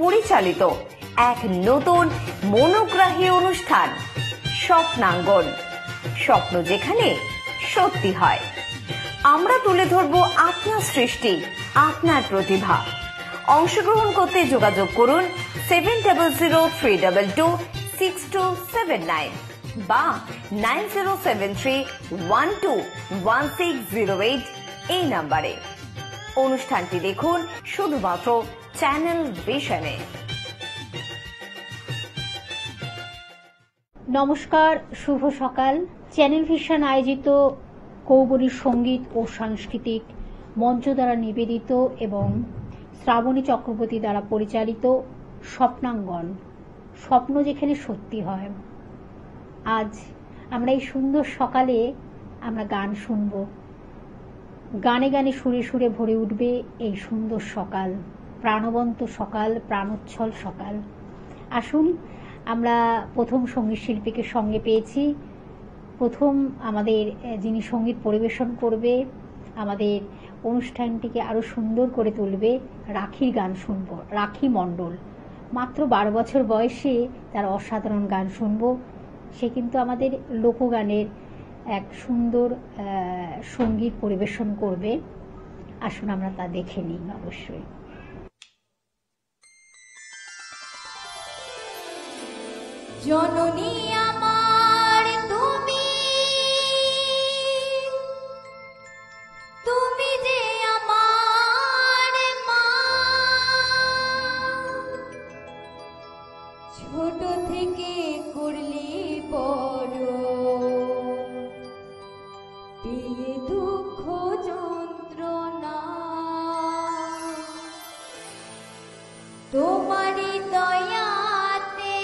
পরিচালিত এক নতুন মনোগ্রাহী অনুষ্ঠান স্বপ্নাঙ্গন। স্বপ্ন যেখানে সত্যি হয়। আমরা তুলে ধরব আপনার সৃষ্টি, আপনার প্রতিভা। অংশগ্রহণ করতে যোগাযোগ করুন 7003226279 বা 9073121608 এই নাম্বারে। অনুষ্ঠানটি দেখুন শুধুমাত্র চ্যানেল ভিশনে। নমস্কার, শুভ সকাল। চ্যানেল ভিশন আয়োজিত কৌবরী সঙ্গীত ও সাংস্কৃতিক মঞ্চ দ্বারা নিবেদিত এবং শ্রাবণী চক্রবর্তী দ্বারা পরিচালিত স্বপ্নাঙ্গন, স্বপ্ন যেখানে সত্যি হয়। আজ আমরা এই সুন্দর সকালে আমরা গান শুনব। গানে গানে সুরে সুরে ভরে উঠবে এই সুন্দর সকাল, প্রাণবন্ত সকাল, প্রাণোচ্ছল সকাল। আসুন, আমরা প্রথম সঙ্গীত শিল্পীকে সঙ্গে পেয়েছি। প্রথম আমাদের যিনি সঙ্গীত পরিবেশন করবে, আমাদের অনুষ্ঠানটিকে আরো সুন্দর করে তুলবে, রাখির গান শুনব। রাখি মণ্ডল, মাত্র 12 বছর বয়সে তার অসাধারণ গান শুনব। সে কিন্তু আমাদের লোকগানের এক সুন্দর সঙ্গীত পরিবেশন করবে। আসুন আমরা তা দেখে নিই। অবশ্যই জননী আমার তুমি, তুমি যে আমার মা, ছোট থেকে করলি বড়, পেয়ে দুঃখ যন্ত্রণা, তোমারই দয়াতে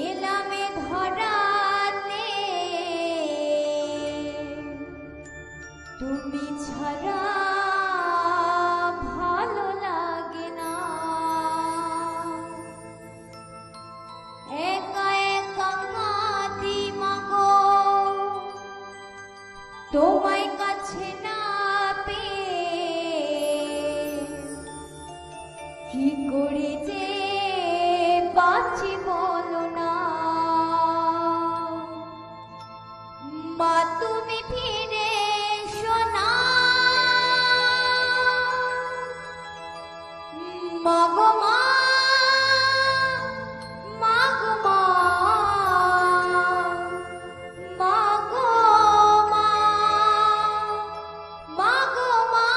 এলামে ধরাতে, তুমি ছাড়া ভালো লাগে না, একা একা কাঁদি মাগো, তোমায় কাছে না পেয়ে, কি করে যে বাঁচি বলো না। মা তুমি ফিরে এসো না, মা গো মা, মা গো মা, মা গো মা, মা গো মা।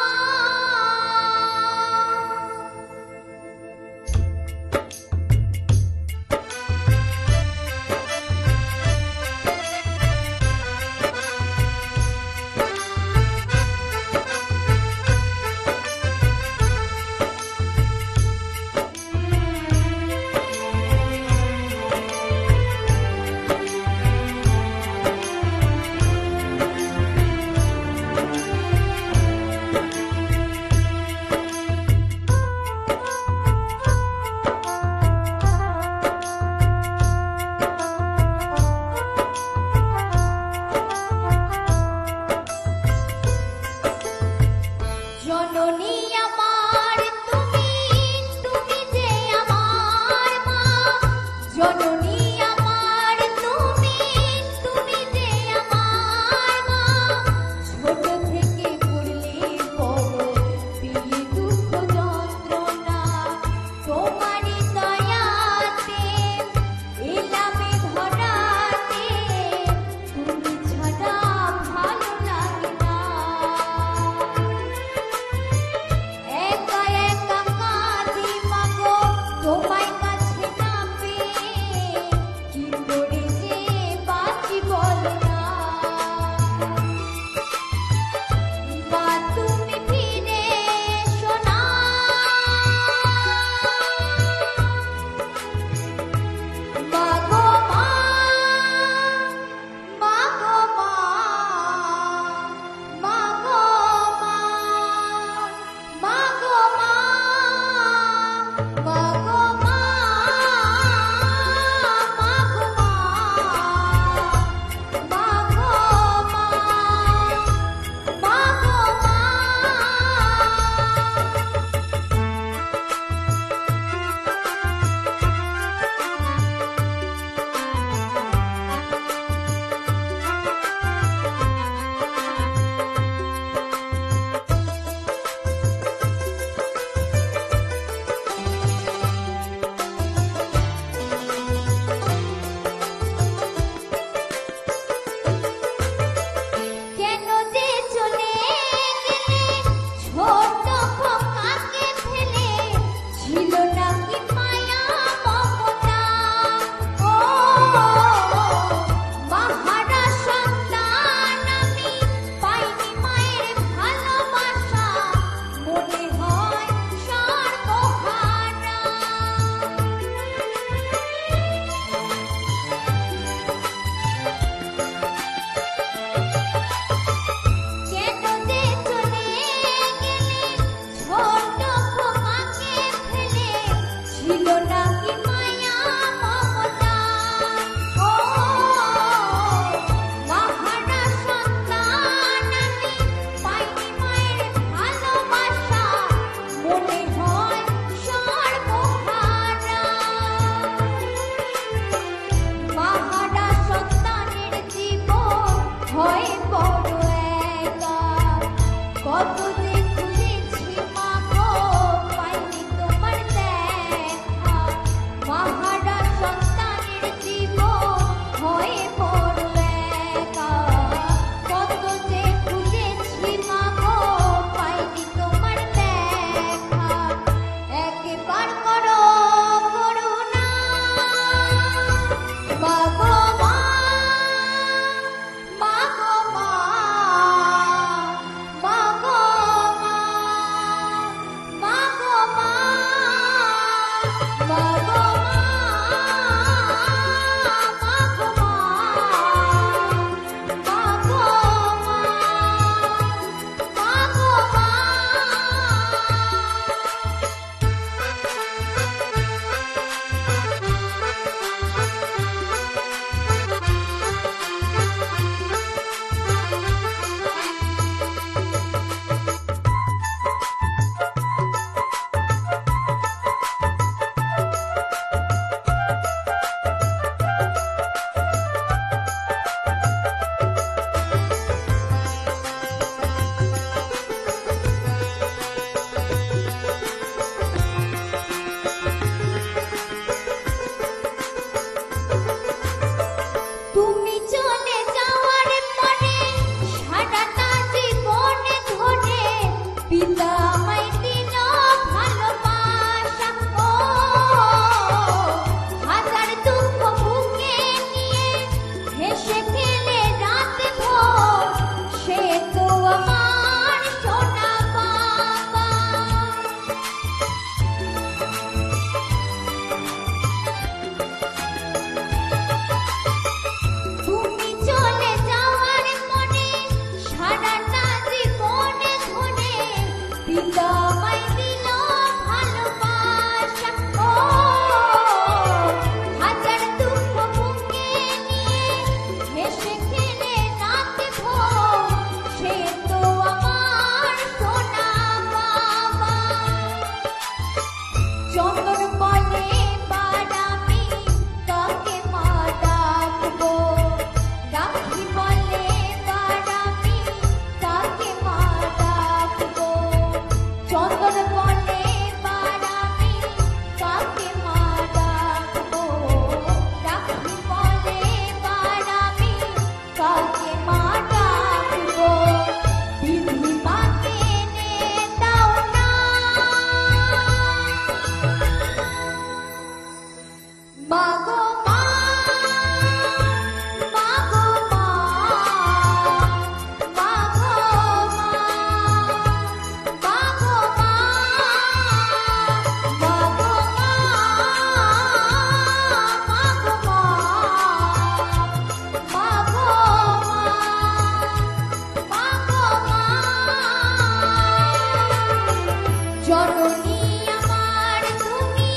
জননী আমার তুমি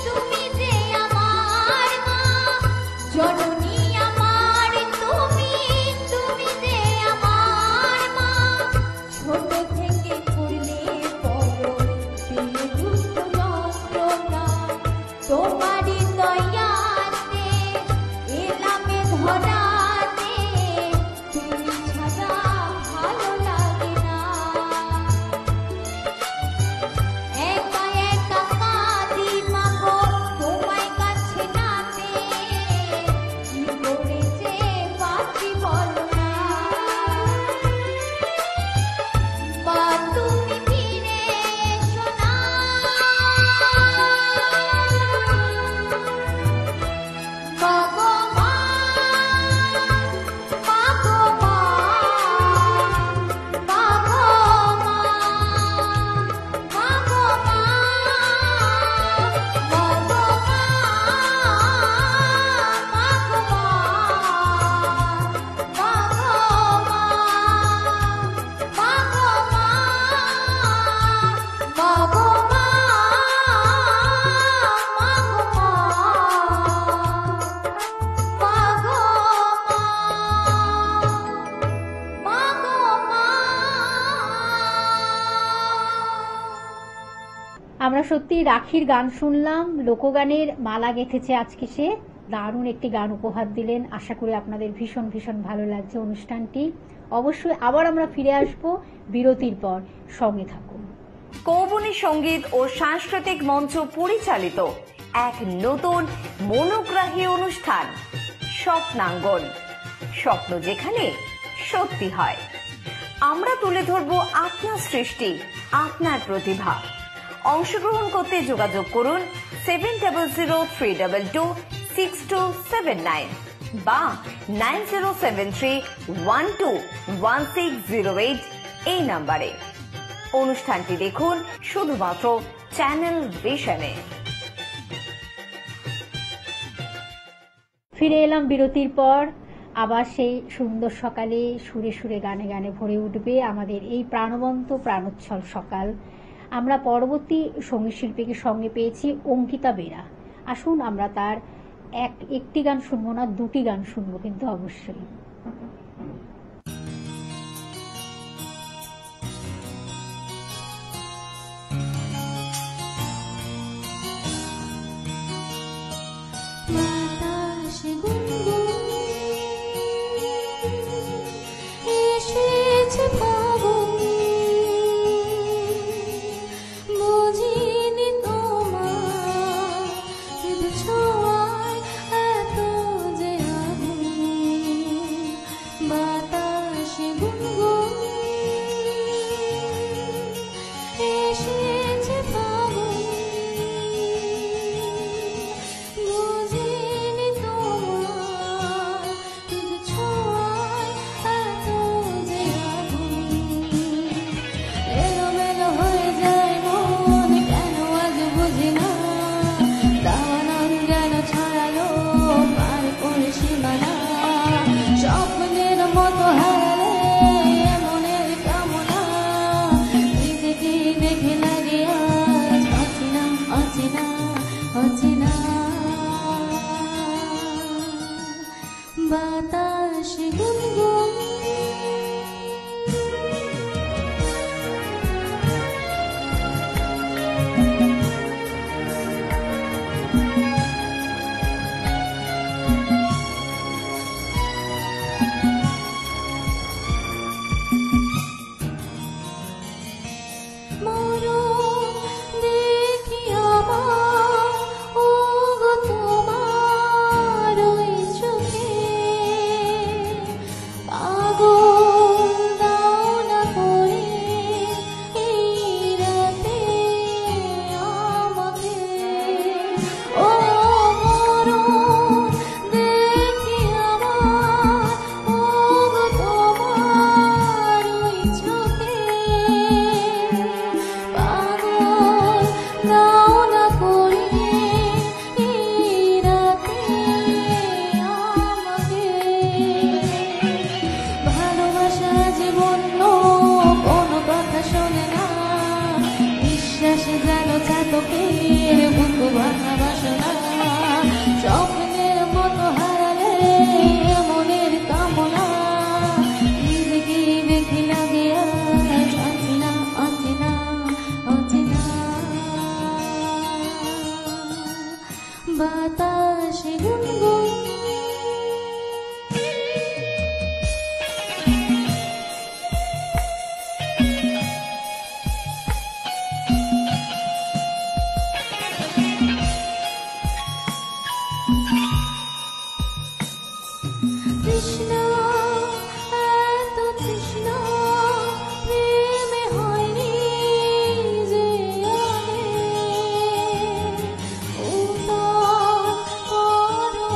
তুমি যে আমার মা জননী আমার তুমি তুমি যে আমার মা ছোট থেকে করলে বড় পেয়ে দুঃখ যন্ত্রণা তোমারই দয়াতে এলামে ধরাতে তুমি ছাড়া ভালো লাগে না একা একা কাঁদি মাগো তোমায় কাছে না পেয়ে কি করে যে বাঁচি বলো না মা তুমি ফিরে এসো না মাগো মা মাগো মা মাগো মা মাগো মা মাগো আমরা সত্যি রাখির গান শুনলাম, লোকগানের মালা গেঁথেছে আজকে সে। দারুণ একটি গান উপহার দিলেন। আশা করি আপনাদের ভীষণ ভীষণ ভালো লাগছে অনুষ্ঠানটি। অবশ্যই আবার আমরা ফিরে আসব বিরতির পর, সঙ্গে থাকুন। কৌবনী সঙ্গীত ও সাংস্কৃতিক মঞ্চ পরিচালিত এক নতুন মনোগ্রাহী অনুষ্ঠান স্বপ্নাঙ্গন, স্বপ্ন যেখানে সত্যি হয়। আমরা তুলে ধরব আপনার সৃষ্টি, আপনার প্রতিভা। অংশগ্রহণ করতে যোগাযোগ করুন 7003226279 বা 9073121608 এই নাম্বারে। অনুষ্ঠানটি দেখুন শুধুমাত্র চ্যানেল ভিশনে। ফিরে এলাম বিরতির পর। আবার সেই সুন্দর সকালে সুরে সুরে গানে গানে ভরে উঠবে আমাদের এই প্রাণবন্ত প্রাণোচ্ছল সকাল। আমরা পরবর্তী সঙ্গীত শিল্পীকে সঙ্গে পেয়েছি অঙ্কিতা বেরা। আসুন আমরা তার একটি গান শুনবো না, দুটি গান শুনবো কিন্তু অবশ্যই। চাতকের বুক ভাঙা বাসনা স্বপ্নের মতো হারালে মনের কামনা নিজেকে দেখি লাগে আজ অচেনা অচেনা অচেনা বাতাসে গুনগুন তৃষ্ণা এত তৃষ্ণা প্রেমে হয়নি যে উতার করো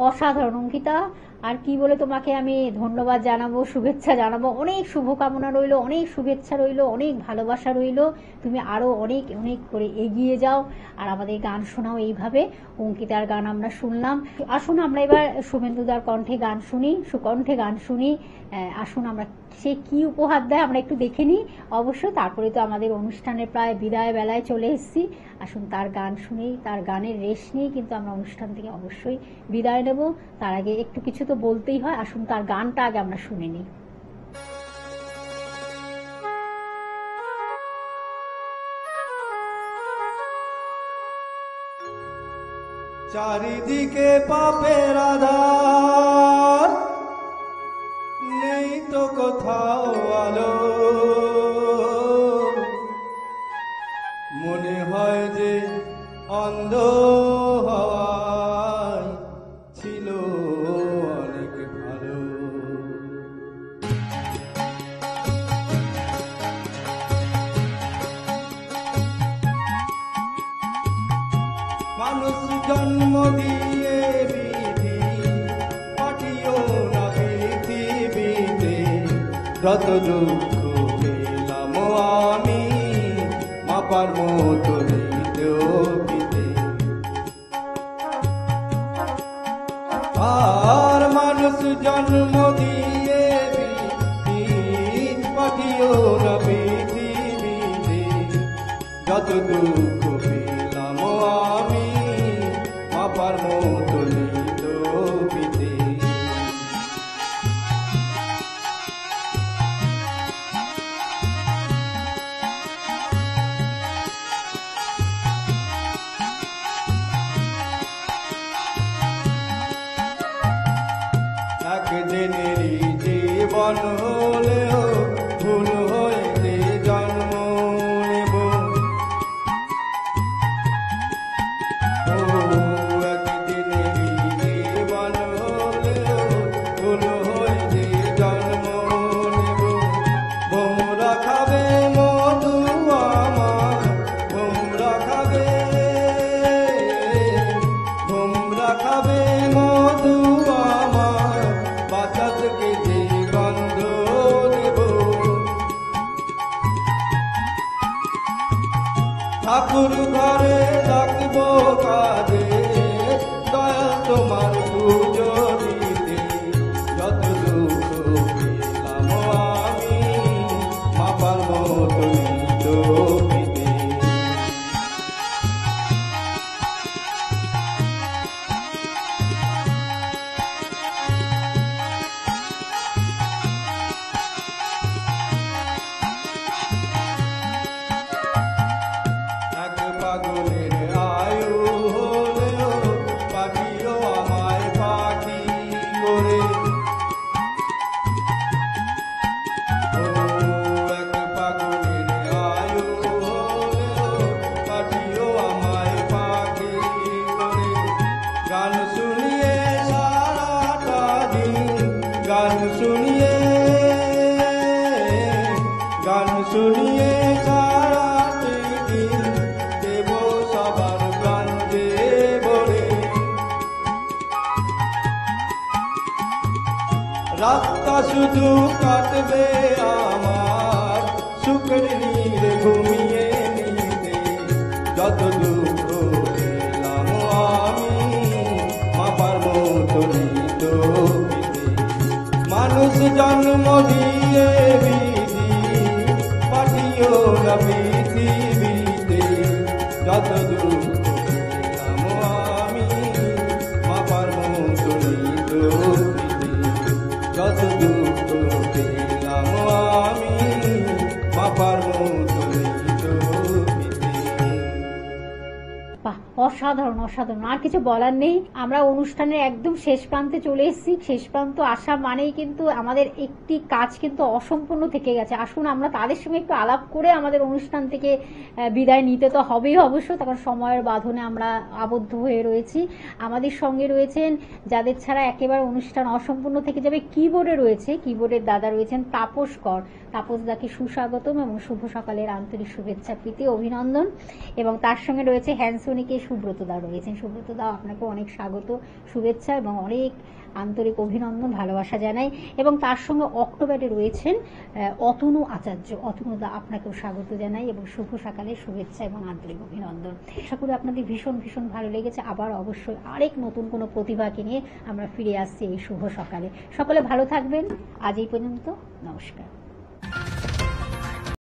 অসাধারণ অঙ্কিতা, আর কি বলে তোমাকে আমি ধন্যবাদ জানাবো, শুভেচ্ছা জানাবো। অনেক শুভকামনা রইলো, অনেক শুভেচ্ছা রইলো, অনেক ভালোবাসা রইলো। তুমি আরো অনেক অনেক করে এগিয়ে যাও আর আমাদের গান শোনাও এইভাবে। অঙ্কিতার গান আমরা শুনলাম, আসুন আমরা এবার শুভেন্দুদার কণ্ঠে গান শুনি, সুকণ্ঠে গান শুনি। আসুন আমরা সে কি উপহার দেয় আমরা একটু দেখে নিই অবশ্য। তারপরে তো আমাদের অনুষ্ঠানের প্রায় বিদায় বেলায় চলে এসেছি। আসুন তার গান শুনেই, তার গানের রেশ নিয়েই কিন্তু আমরা অনুষ্ঠান থেকে অবশ্যই বিদায় নেব। তার আগে একটু কিছু তো বলতেই হয়, আসুন তার গানটা আগে আমরা শুনে নিই। চারিদিকে পাপের আধার, নেই তো কোথাও আলো, মনে হয় যে অন্ধ হওয়ায় ছিল অনেক ভালো। মানুষ জন্ম দিয়ে বিধি পাঠিও না পৃথিবীতে, যত দুঃখ পেলাম আমি মাপার মতো দিতে। আর মানুষ জন্ম দিয়ে বিধি পাঠিও না পৃথিবীতে, যত দুঃখ পেলাম আমি মাপার মতো দিতে। একদিনেরই জীবন হলেও ভুল হইতে জন্ম নেব। একদিনেরই জীবন হলেও ভুল হইতে জন্ম নেব। তোমরা খাবে মধু আমার, তোমরা খাবে, তোমরা খাবে মধু আমার, বাতাসকে যে গন্ধ দেব। ঠাকুর ঘরে ডাকবো কাজে, দয়া তোমার পুজো দিতে, যত দুঃখ পেলাম আমি মাপার মতো দিতে। এক পাগলের আয়ু হলেও পাখিও আমায় পাখি করে। এক পাগলের আয়ু হলেও পাখিও আমায় পাখি করে। গান শুনিয়ে সারাটা দিন, গান শুনিয়ে, গান শুনিয়ে সারাটি দিন দেব সবার প্রাণ দেবরে। রাতটা শুধু কাটবে আমার সুখের নীড়ে ঘুমিয়ে নিতে, যত দুঃখ পেলাম আমি মাপার মতো দিতে। মানুষ জন্ম দিয়ে বিধি পাঠিও না পৃথিবীতে, যত দুঃখ পেলাম আমি মাপার মতো দিতে। যত দুঃখ পেলাম আমি মাপার মতো দিতে। বাহ, অসাধারণ অসাধারণ, আর কিছু বলার নেই। আমরা অনুষ্ঠানের একদম শেষ প্রান্তে চলে এসেছি। শেষ প্রান্ত আসা মানেই কিন্তু আমাদের একটি কাজ কিন্তু অসম্পূর্ণ থেকে গেছে। আসুন আমরা তাদের সঙ্গে একটু আলাপ করে আমাদের অনুষ্ঠান থেকে বিদায় নিতে তো হবেই অবশ্য, তখন সময়ের বাঁধনে আমরা আবদ্ধ হয়ে রয়েছি। আমাদের সঙ্গে রয়েছেন যাদের ছাড়া একেবারে অনুষ্ঠান অসম্পূর্ণ থেকে যাবে, কিবোর্ডে রয়েছে, কিবোর্ডের দাদা রয়েছেন তাপস কর। তাপস দাকে সুস্বাগতম এবং শুভ সকালের আন্তরিক শুভেচ্ছা প্রীতি অভিনন্দন। এবং তার সঙ্গে রয়েছে হ্যান্সনিকে সুব্রত দা রয়েছেন। সুব্রত দা, আপনাকে অনেক স্বাগত, শুভেচ্ছা এবং অনেক আন্তরিক অভিনন্দন, ভালোবাসা জানাই। এবং তার সঙ্গে অক্টোবরে রয়েছেন অতনু আচার্য। অতনু দা, আপনাকেও স্বাগত জানাই এবং শুভ সকালের শুভেচ্ছা এবং আন্তরিক অভিনন্দন। আশা করি আপনাদের ভীষণ ভীষণ ভালো লেগেছে। আবার অবশ্যই আরেক নতুন কোনো প্রতিভাকে নিয়ে আমরা ফিরে আসছি এই শুভ সকালে। সকলে ভালো থাকবেন। আজ এই পর্যন্ত, নমস্কার।